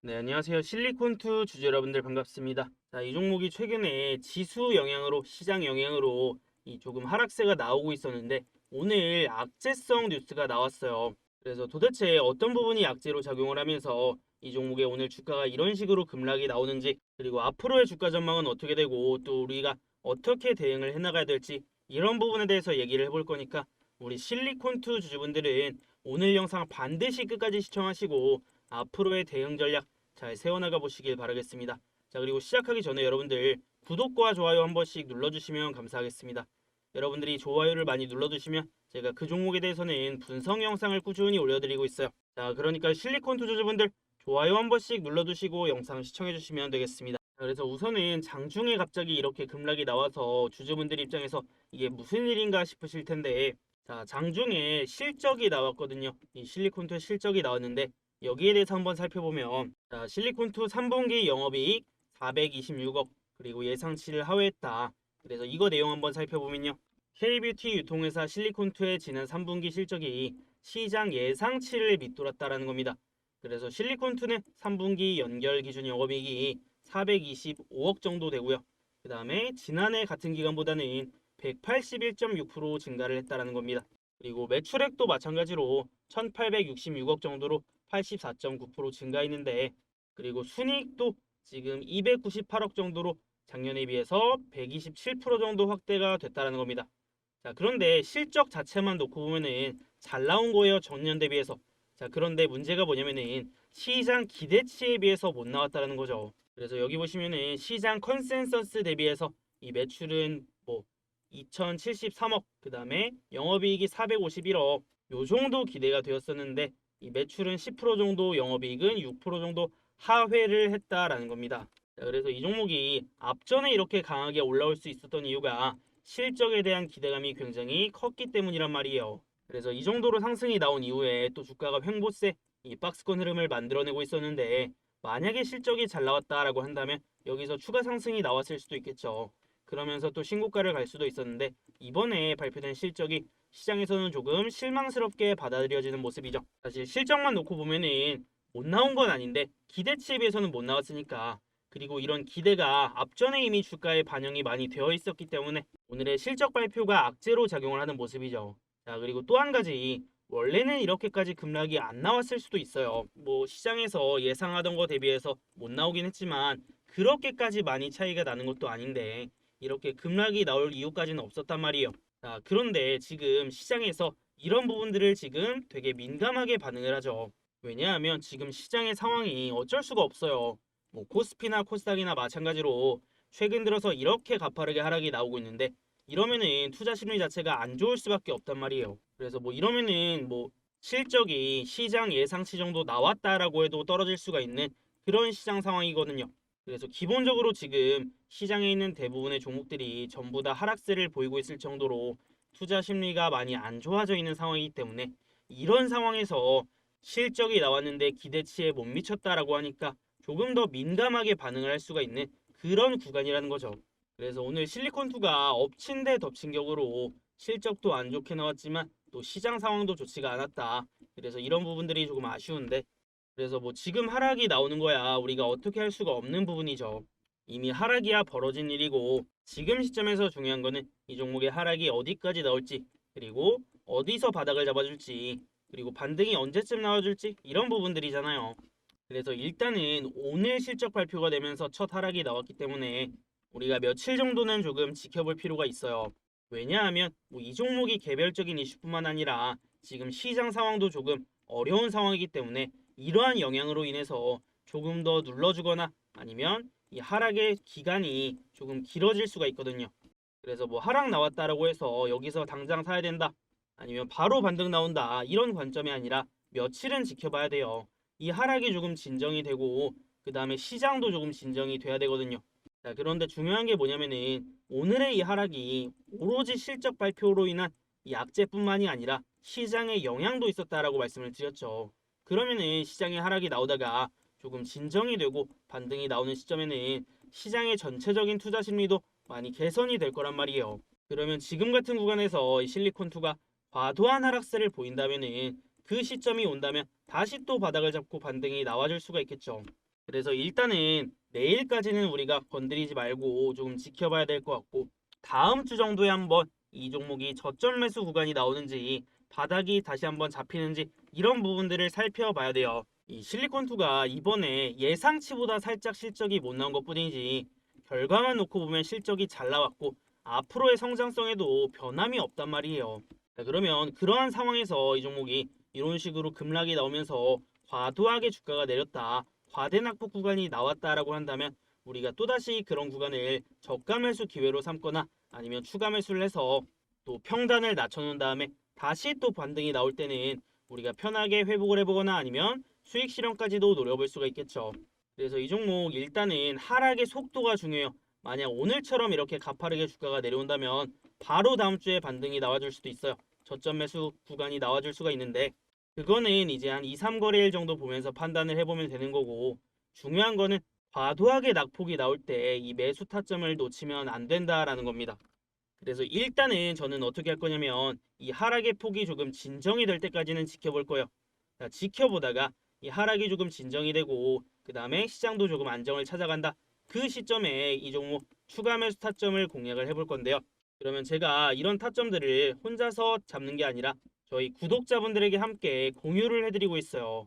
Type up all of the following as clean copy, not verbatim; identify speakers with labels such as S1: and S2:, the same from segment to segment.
S1: 네, 안녕하세요. 실리콘투 주주 여러분들 반갑습니다. 자, 이 종목이 최근에 지수 영향으로, 시장 영향으로 이 조금 하락세가 나오고 있었는데 오늘 악재성 뉴스가 나왔어요. 그래서 도대체 어떤 부분이 악재로 작용을 하면서 이 종목의 오늘 주가가 이런 식으로 급락이 나오는지, 그리고 앞으로의 주가 전망은 어떻게 되고 또 우리가 어떻게 대응을 해나가야 될지 이런 부분에 대해서 얘기를 해볼 거니까 우리 실리콘투 주주분들은 오늘 영상 반드시 끝까지 시청하시고 앞으로의 대응 전략 잘 세워나가 보시길 바라겠습니다. 자, 그리고 시작하기 전에 여러분들 구독과 좋아요 한 번씩 눌러주시면 감사하겠습니다. 여러분들이 좋아요를 많이 눌러주시면 제가 그 종목에 대해서는 분석 영상을 꾸준히 올려드리고 있어요. 자, 그러니까 실리콘 투자자분들 좋아요 한 번씩 눌러주시고 영상 시청해주시면 되겠습니다. 자, 그래서 우선은 장중에 갑자기 이렇게 급락이 나와서 주주분들 입장에서 이게 무슨 일인가 싶으실 텐데, 자, 장중에 실적이 나왔거든요. 이 실리콘투의 실적이 나왔는데 여기에 대해서 한번 살펴보면, 자, 실리콘투 3분기 영업이익 426억, 그리고 예상치를 하회했다. 그래서 이거 내용 한번 살펴보면요. K뷰티 유통회사 실리콘투의 지난 3분기 실적이 시장 예상치를 밑돌았다라는 겁니다. 그래서 실리콘투는 3분기 연결 기준 영업이익이 425억 정도 되고요. 그 다음에 지난해 같은 기간보다는 181.6% 증가를 했다라는 겁니다. 그리고 매출액도 마찬가지로 1866억 정도로 84.9% 증가했는데, 그리고 순이익도 지금 298억 정도로 작년에 비해서 127% 정도 확대가 됐다는 겁니다. 자, 그런데 실적 자체만 놓고 보면은 잘 나온 거예요, 전년 대비해서. 자, 그런데 문제가 뭐냐면은 시장 기대치에 비해서 못 나왔다는 거죠. 그래서 여기 보시면은 시장 컨센서스 대비해서 이 매출은 뭐 2073억, 그 다음에 영업이익이 451억, 요 정도 기대가 되었었는데 이 매출은 10% 정도, 영업이익은 6% 정도 하회를 했다라는 겁니다. 자, 그래서 이 종목이 앞전에 이렇게 강하게 올라올 수 있었던 이유가 실적에 대한 기대감이 굉장히 컸기 때문이란 말이에요. 그래서 이 정도로 상승이 나온 이후에 또 주가가 횡보세, 이 박스권 흐름을 만들어내고 있었는데, 만약에 실적이 잘 나왔다라고 한다면 여기서 추가 상승이 나왔을 수도 있겠죠. 그러면서 또 신고가를 갈 수도 있었는데 이번에 발표된 실적이 시장에서는 조금 실망스럽게 받아들여지는 모습이죠. 사실 실적만 놓고 보면은 못 나온 건 아닌데 기대치에 비해서는 못 나왔으니까, 그리고 이런 기대가 앞전에 이미 주가에 반영이 많이 되어 있었기 때문에 오늘의 실적 발표가 악재로 작용을 하는 모습이죠. 자, 그리고 또 한 가지, 원래는 이렇게까지 급락이 안 나왔을 수도 있어요. 뭐 시장에서 예상하던 거 대비해서 못 나오긴 했지만 그렇게까지 많이 차이가 나는 것도 아닌데 이렇게 급락이 나올 이유까지는 없었단 말이에요. 자, 그런데 지금 시장에서 이런 부분들을 지금 되게 민감하게 반응을 하죠. 왜냐하면 지금 시장의 상황이 어쩔 수가 없어요. 뭐 코스피나 코스닥이나 마찬가지로 최근 들어서 이렇게 가파르게 하락이 나오고 있는데 이러면은 투자 심리 자체가 안 좋을 수밖에 없단 말이에요. 그래서 뭐 이러면은 뭐 실적이 시장 예상치 정도 나왔다라고 해도 떨어질 수가 있는 그런 시장 상황이거든요. 그래서 기본적으로 지금 시장에 있는 대부분의 종목들이 전부 다 하락세를 보이고 있을 정도로 투자 심리가 많이 안 좋아져 있는 상황이기 때문에 이런 상황에서 실적이 나왔는데 기대치에 못 미쳤다라고 하니까 조금 더 민감하게 반응을 할 수가 있는 그런 구간이라는 거죠. 그래서 오늘 실리콘투가 엎친 데 덮친 격으로 실적도 안 좋게 나왔지만 또 시장 상황도 좋지가 않았다. 그래서 이런 부분들이 조금 아쉬운데, 그래서 뭐 지금 하락이 나오는 거야 우리가 어떻게 할 수가 없는 부분이죠. 이미 하락이야 벌어진 일이고 지금 시점에서 중요한 거는 이 종목의 하락이 어디까지 나올지, 그리고 어디서 바닥을 잡아줄지, 그리고 반등이 언제쯤 나와줄지 이런 부분들이잖아요. 그래서 일단은 오늘 실적 발표가 되면서 첫 하락이 나왔기 때문에 우리가 며칠 정도는 조금 지켜볼 필요가 있어요. 왜냐하면 뭐 이 종목이 개별적인 이슈뿐만 아니라 지금 시장 상황도 조금 어려운 상황이기 때문에 이러한 영향으로 인해서 조금 더 눌러주거나 아니면 이 하락의 기간이 조금 길어질 수가 있거든요. 그래서 뭐 하락 나왔다라고 해서 여기서 당장 사야 된다, 아니면 바로 반등 나온다, 이런 관점이 아니라 며칠은 지켜봐야 돼요. 이 하락이 조금 진정이 되고 그 다음에 시장도 조금 진정이 돼야 되거든요. 자, 그런데 중요한 게 뭐냐면은 오늘의 이 하락이 오로지 실적 발표로 인한 이 악재뿐만이 아니라 시장에 영향도 있었다라고 말씀을 드렸죠. 그러면은 시장의 하락이 나오다가 조금 진정이 되고 반등이 나오는 시점에는 시장의 전체적인 투자 심리도 많이 개선이 될 거란 말이에요. 그러면 지금 같은 구간에서 이 실리콘2가 과도한 하락세를 보인다면은 그 시점이 온다면 다시 또 바닥을 잡고 반등이 나와줄 수가 있겠죠. 그래서 일단은 내일까지는 우리가 건드리지 말고 조금 지켜봐야 될 것 같고, 다음 주 정도에 한번 이 종목이 저점 매수 구간이 나오는지 바닥이 다시 한번 잡히는지 이런 부분들을 살펴봐야 돼요. 이 실리콘2가 이번에 예상치보다 살짝 실적이 못 나온 것뿐이지 결과만 놓고 보면 실적이 잘 나왔고 앞으로의 성장성에도 변함이 없단 말이에요. 자, 그러면 그러한 상황에서 이 종목이 이런 식으로 급락이 나오면서 과도하게 주가가 내렸다, 과대 낙폭 구간이 나왔다라고 한다면 우리가 또다시 그런 구간을 저가 매수 기회로 삼거나 아니면 추가 매수를 해서 또 평단을 낮춰놓은 다음에 다시 또 반등이 나올 때는 우리가 편하게 회복을 해보거나 아니면 수익 실현까지도 노려볼 수가 있겠죠. 그래서 이 종목 일단은 하락의 속도가 중요해요. 만약 오늘처럼 이렇게 가파르게 주가가 내려온다면 바로 다음 주에 반등이 나와줄 수도 있어요. 저점 매수 구간이 나와줄 수가 있는데 그거는 이제 한 2, 3거래일 정도 보면서 판단을 해보면 되는 거고, 중요한 거는 과도하게 낙폭이 나올 때 이 매수 타점을 놓치면 안 된다라는 겁니다. 그래서 일단은 저는 어떻게 할 거냐면 이 하락의 폭이 조금 진정이 될 때까지는 지켜볼 거예요. 자, 지켜보다가 이 하락이 조금 진정이 되고 그 다음에 시장도 조금 안정을 찾아간다. 그 시점에 이 종목 추가 매수 타점을 공략을 해볼 건데요. 그러면 제가 이런 타점들을 혼자서 잡는 게 아니라 저희 구독자분들에게 함께 공유를 해드리고 있어요.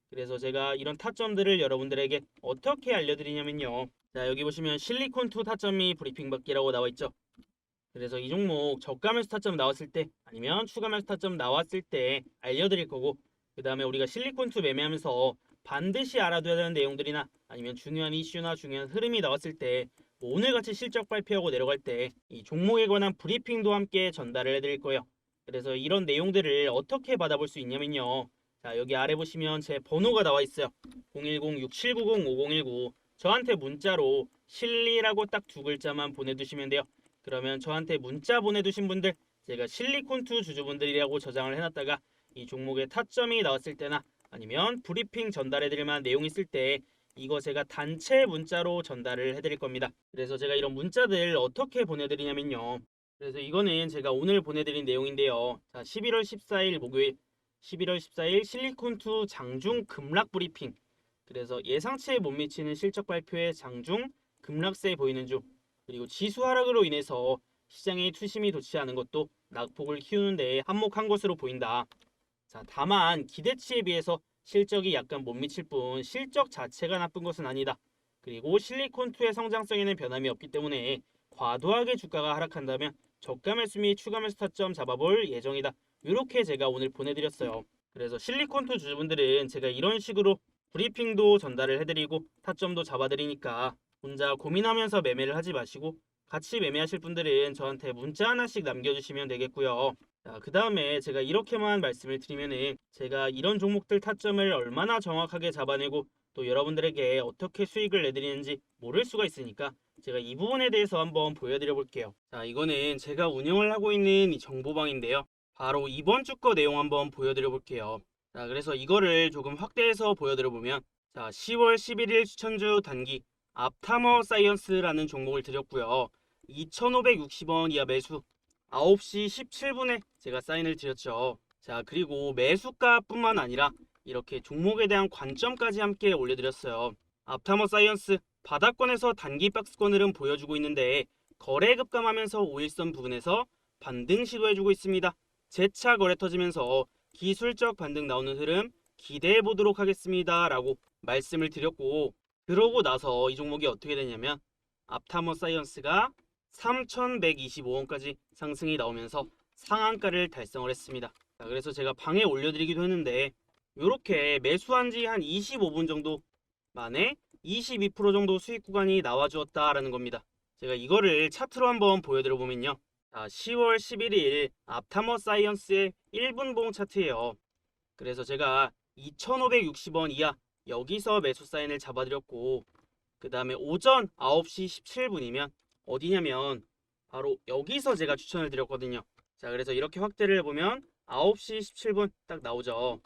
S1: 그래서 제가 이런 타점들을 여러분들에게 어떻게 알려드리냐면요. 자, 여기 보시면 실리콘2 타점이 브리핑 받기라고 나와 있죠. 그래서 이 종목 저가 매수 타점 나왔을 때 아니면 추가 매수 타점 나왔을 때 알려드릴 거고, 그 다음에 우리가 실리콘2 매매하면서 반드시 알아둬야 되는 내용들이나 아니면 중요한 이슈나 중요한 흐름이 나왔을 때 오늘같이 실적 발표하고 내려갈 때 이 종목에 관한 브리핑도 함께 전달을 해드릴 거예요. 그래서 이런 내용들을 어떻게 받아볼 수 있냐면요. 자, 여기 아래 보시면 제 번호가 나와 있어요. 010-6790-5019. 저한테 문자로 실리라고 딱 두 글자만 보내두시면 돼요. 그러면 저한테 문자 보내두신 분들 제가 실리콘2 주주분들이라고 저장을 해놨다가 이 종목의 타점이 나왔을 때나 아니면 브리핑 전달해드릴 만한 내용이 있을 때 이거 제가 단체 문자로 전달을 해드릴 겁니다. 그래서 제가 이런 문자들 어떻게 보내드리냐면요. 그래서 이거는 제가 오늘 보내드린 내용인데요. 자, 11월 14일 목요일 11월 14일 실리콘2 장중 급락 브리핑. 그래서 예상치에 못 미치는 실적 발표에 장중 급락세 보이는 중, 그리고 지수 하락으로 인해서 시장의 투심이 돋지 않은 것도 낙폭을 키우는 데 한몫한 것으로 보인다. 자, 다만 기대치에 비해서 실적이 약간 못 미칠 뿐 실적 자체가 나쁜 것은 아니다. 그리고 실리콘2의 성장성에는 변함이 없기 때문에 과도하게 주가가 하락한다면 저가 매수 및 추가 매수 타점 잡아볼 예정이다. 이렇게 제가 오늘 보내드렸어요. 그래서 실리콘2 주주분들은 제가 이런 식으로 브리핑도 전달을 해드리고 타점도 잡아드리니까 혼자 고민하면서 매매를 하지 마시고 같이 매매하실 분들은 저한테 문자 하나씩 남겨주시면 되겠고요. 자, 그 다음에 제가 이렇게만 말씀을 드리면은 제가 이런 종목들 타점을 얼마나 정확하게 잡아내고 또 여러분들에게 어떻게 수익을 내드리는지 모를 수가 있으니까 제가 이 부분에 대해서 한번 보여드려 볼게요. 자, 이거는 제가 운영을 하고 있는 이 정보방인데요. 바로 이번 주 거 내용 한번 보여드려 볼게요. 자, 그래서 이거를 조금 확대해서 보여드려 보면, 자, 10월 11일 추천주 단기 앞타머 사이언스라는 종목을 드렸고요. 2,560원 이하 매수 9시 17분에 제가 사인을 드렸죠. 자, 그리고 매수가뿐만 아니라 이렇게 종목에 대한 관점까지 함께 올려드렸어요. 앞타머 사이언스 바닥권에서 단기 박스권 흐름 보여주고 있는데 거래 급감하면서 5일선 부근에서 반등 시도해주고 있습니다. 재차 거래 터지면서 기술적 반등 나오는 흐름 기대해 보도록 하겠습니다 라고 말씀을 드렸고, 그러고 나서 이 종목이 어떻게 되냐면 앞타머 사이언스가 3,125원까지 상승이 나오면서 상한가를 달성을 했습니다. 자, 그래서 제가 방에 올려드리기도 했는데 이렇게 매수한 지 한 25분 정도 만에 22% 정도 수익 구간이 나와주었다라는 겁니다. 제가 이거를 차트로 한번 보여드려 보면요. 자, 10월 11일 앞타머 사이언스의 1분봉 차트예요. 그래서 제가 2,560원 이하 여기서 매수 사인을 잡아드렸고, 그 다음에 오전 9시 17분이면 어디냐면 바로 여기서 제가 추천을 드렸거든요. 자, 그래서 이렇게 확대를 해보면 9시 17분 딱 나오죠.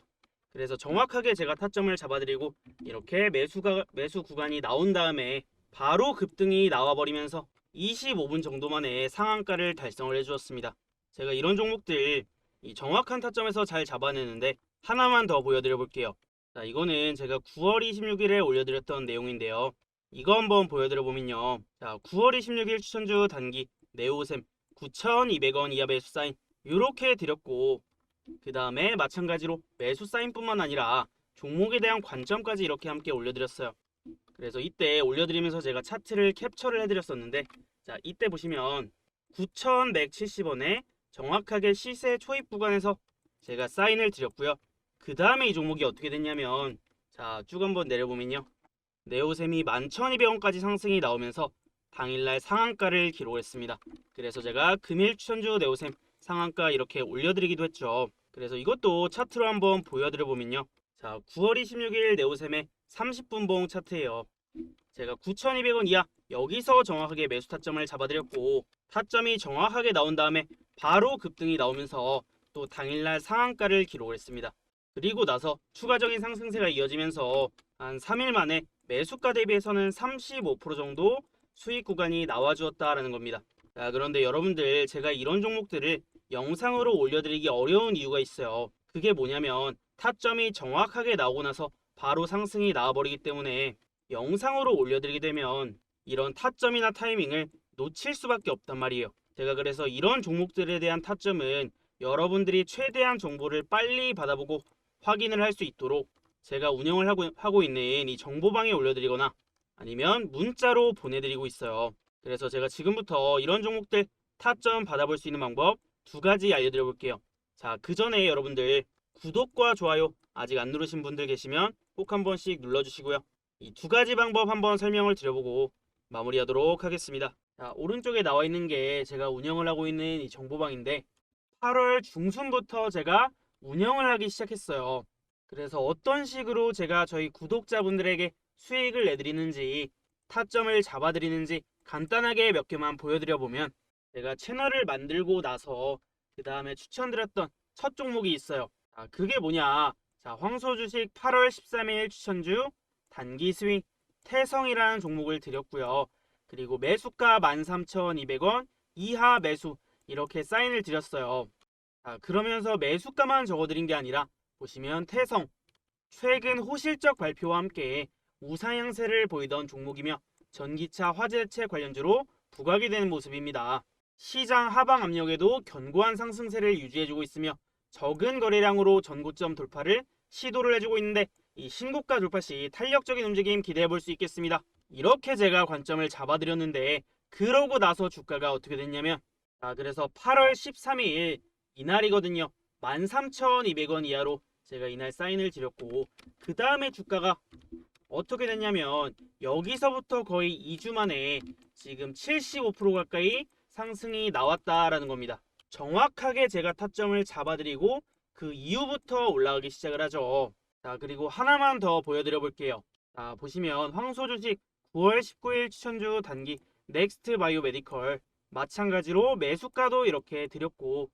S1: 그래서 정확하게 제가 타점을 잡아드리고 이렇게 매수 구간이 나온 다음에 바로 급등이 나와버리면서 25분 정도 만에 상한가를 달성을 해주었습니다. 제가 이런 종목들 이 정확한 타점에서 잘 잡아내는데 하나만 더 보여드려 볼게요. 자, 이거는 제가 9월 26일에 올려드렸던 내용인데요. 이거 한번 보여드려 보면요. 자, 9월 26일 추천주 단기 네오셈 9,200원 이하 매수 사인 이렇게 드렸고, 그 다음에 마찬가지로 매수 사인뿐만 아니라 종목에 대한 관점까지 이렇게 함께 올려드렸어요. 그래서 이때 올려드리면서 제가 차트를 캡처를 해드렸었는데, 자, 이때 보시면 9,170원에 정확하게 시세 초입 구간에서 제가 사인을 드렸고요. 그 다음에 이 종목이 어떻게 됐냐면, 자, 쭉 한번 내려보면요. 네오셈이 11,200원까지 상승이 나오면서 당일날 상한가를 기록했습니다. 그래서 제가 금일 추천주 네오셈 상한가 이렇게 올려드리기도 했죠. 그래서 이것도 차트로 한번 보여드려보면요. 자, 9월 26일 네오셈의 30분 봉 차트예요. 제가 9,200원 이하 여기서 정확하게 매수 타점을 잡아드렸고, 타점이 정확하게 나온 다음에 바로 급등이 나오면서 또 당일날 상한가를 기록을 했습니다. 그리고 나서 추가적인 상승세가 이어지면서 한 3일 만에 매수가 대비해서는 35% 정도 수익 구간이 나와주었다라는 겁니다. 자, 그런데 여러분들, 제가 이런 종목들을 영상으로 올려드리기 어려운 이유가 있어요. 그게 뭐냐면 타점이 정확하게 나오고 나서 바로 상승이 나와버리기 때문에 영상으로 올려드리게 되면 이런 타점이나 타이밍을 놓칠 수밖에 없단 말이에요. 제가 그래서 이런 종목들에 대한 타점은 여러분들이 최대한 정보를 빨리 받아보고 확인을 할 수 있도록 제가 운영을 하고 있는 이 정보방에 올려드리거나 아니면 문자로 보내드리고 있어요. 그래서 제가 지금부터 이런 종목들 타점 받아볼 수 있는 방법 두 가지 알려드려 볼게요. 자, 그 전에 여러분들 구독과 좋아요 아직 안 누르신 분들 계시면 꼭 한 번씩 눌러주시고요. 이 두 가지 방법 한번 설명을 드려보고 마무리하도록 하겠습니다. 자, 오른쪽에 나와 있는 게 제가 운영을 하고 있는 이 정보방인데, 8월 중순부터 제가 운영을 하기 시작했어요. 그래서 어떤 식으로 제가 저희 구독자분들에게 수익을 내드리는지, 타점을 잡아드리는지 간단하게 몇 개만 보여드려 보면, 제가 채널을 만들고 나서 그 다음에 추천드렸던 첫 종목이 있어요. 자, 그게 뭐냐? 자, 황소주식 8월 13일 추천주 단기 스윙 태성이라는 종목을 드렸고요. 그리고 매수가 13,200원 이하 매수 이렇게 사인을 드렸어요. 자, 그러면서 매수가만 적어드린 게 아니라 보시면 태성 최근 호실적 발표와 함께 우상향세를 보이던 종목이며 전기차 화재체 관련주로 부각이 되는 모습입니다. 시장 하방 압력에도 견고한 상승세를 유지해주고 있으며 적은 거래량으로 전고점 돌파를 시도를 해주고 있는데, 이 신고가 돌파 시 탄력적인 움직임 기대해볼 수 있겠습니다. 이렇게 제가 관점을 잡아드렸는데, 그러고 나서 주가가 어떻게 됐냐면, 자, 그래서 8월 13일 이날이거든요. 13,200원 이하로 제가 이날 사인을 드렸고, 그 다음에 주가가 어떻게 됐냐면 여기서부터 거의 2주 만에 지금 75% 가까이 상승이 나왔다라는 겁니다. 정확하게 제가 타점을 잡아드리고 그 이후부터 올라가기 시작을 하죠. 자, 그리고 하나만 더 보여드려 볼게요. 자, 보시면 황소주식 9월 19일 추천주 단기 넥스트 바이오 메디컬 마찬가지로 매수가도 이렇게 드렸고,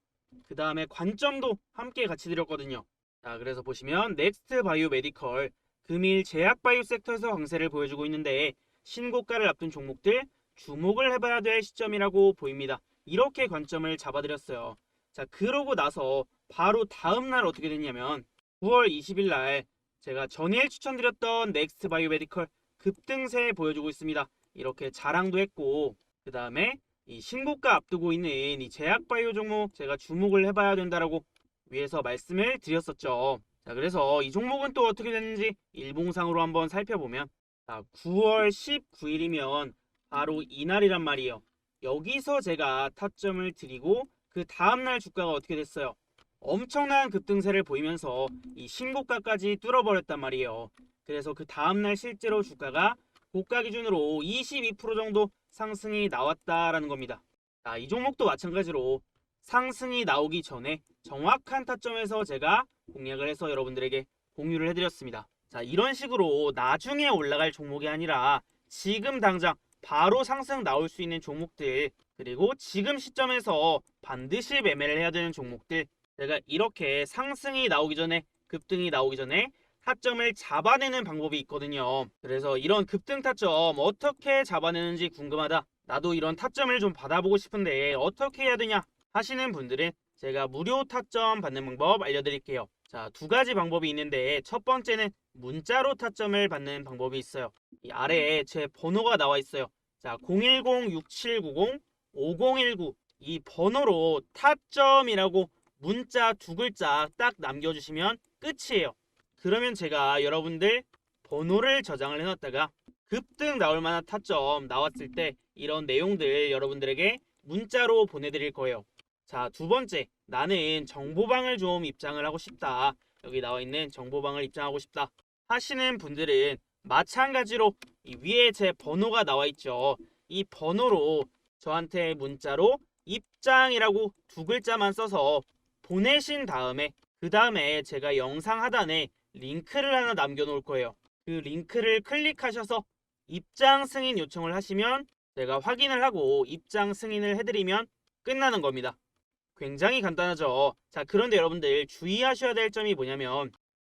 S1: 그 다음에 관점도 함께 같이 드렸거든요. 자, 그래서 보시면 넥스트 바이오 메디컬 금일 제약 바이오 섹터에서 강세를 보여주고 있는데, 신고가를 앞둔 종목들 주목을 해봐야 될 시점이라고 보입니다. 이렇게 관점을 잡아드렸어요. 자, 그러고 나서 바로 다음날 어떻게 됐냐면 9월 20일 날 제가 전일 추천드렸던 넥스트 바이오 메디컬 급등세 보여주고 있습니다. 이렇게 자랑도 했고, 그 다음에 이 신고가 앞두고 있는 이 제약 바이오 종목 제가 주목을 해봐야 된다라고 위에서 말씀을 드렸었죠. 자, 그래서 이 종목은 또 어떻게 됐는지 일봉상으로 한번 살펴보면, 자, 9월 19일이면 바로 이날이란 말이에요. 여기서 제가 타점을 드리고 그 다음날 주가가 어떻게 됐어요? 엄청난 급등세를 보이면서 이 신고가까지 뚫어버렸단 말이에요. 그래서 그 다음날 실제로 주가가 고가 기준으로 22% 정도 상승이 나왔다라는 겁니다. 자, 이 종목도 마찬가지로 상승이 나오기 전에 정확한 타점에서 제가 공략을 해서 여러분들에게 공유를 해드렸습니다. 자, 이런 식으로 나중에 올라갈 종목이 아니라 지금 당장 바로 상승 나올 수 있는 종목들, 그리고 지금 시점에서 반드시 매매를 해야 되는 종목들, 제가 이렇게 상승이 나오기 전에, 급등이 나오기 전에 타점을 잡아내는 방법이 있거든요. 그래서 이런 급등 타점 어떻게 잡아내는지 궁금하다, 나도 이런 타점을 좀 받아보고 싶은데 어떻게 해야 되냐 하시는 분들은 제가 무료 타점 받는 방법 알려드릴게요. 자, 두 가지 방법이 있는데 첫 번째는 문자로 타점을 받는 방법이 있어요. 이 아래에 제 번호가 나와 있어요. 자, 010-6790-5019 이 번호로 타점이라고 문자 두 글자 딱 남겨주시면 끝이에요. 그러면 제가 여러분들 번호를 저장을 해놨다가 급등 나올 만한 타점 나왔을 때 이런 내용들 여러분들에게 문자로 보내드릴 거예요. 자, 두 번째, 나는 정보방을 좀 입장을 하고 싶다. 여기 나와 있는 정보방을 입장하고 싶다 하시는 분들은 마찬가지로 이 위에 제 번호가 나와 있죠. 이 번호로 저한테 문자로 입장이라고 두 글자만 써서 보내신 다음에 그 다음에 제가 영상 하단에 링크를 하나 남겨놓을 거예요. 그 링크를 클릭하셔서 입장 승인 요청을 하시면 제가 확인을 하고 입장 승인을 해드리면 끝나는 겁니다. 굉장히 간단하죠. 자, 그런데 여러분들 주의하셔야 될 점이 뭐냐면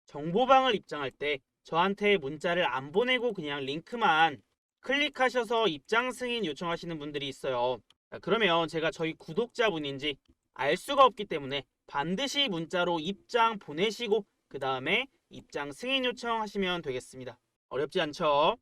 S1: 정보방을 입장할 때 저한테 문자를 안 보내고 그냥 링크만 클릭하셔서 입장 승인 요청하시는 분들이 있어요. 자, 그러면 제가 저희 구독자분인지 알 수가 없기 때문에 반드시 문자로 입장 보내시고 그 다음에 입장 승인 요청하시면 되겠습니다. 어렵지 않죠?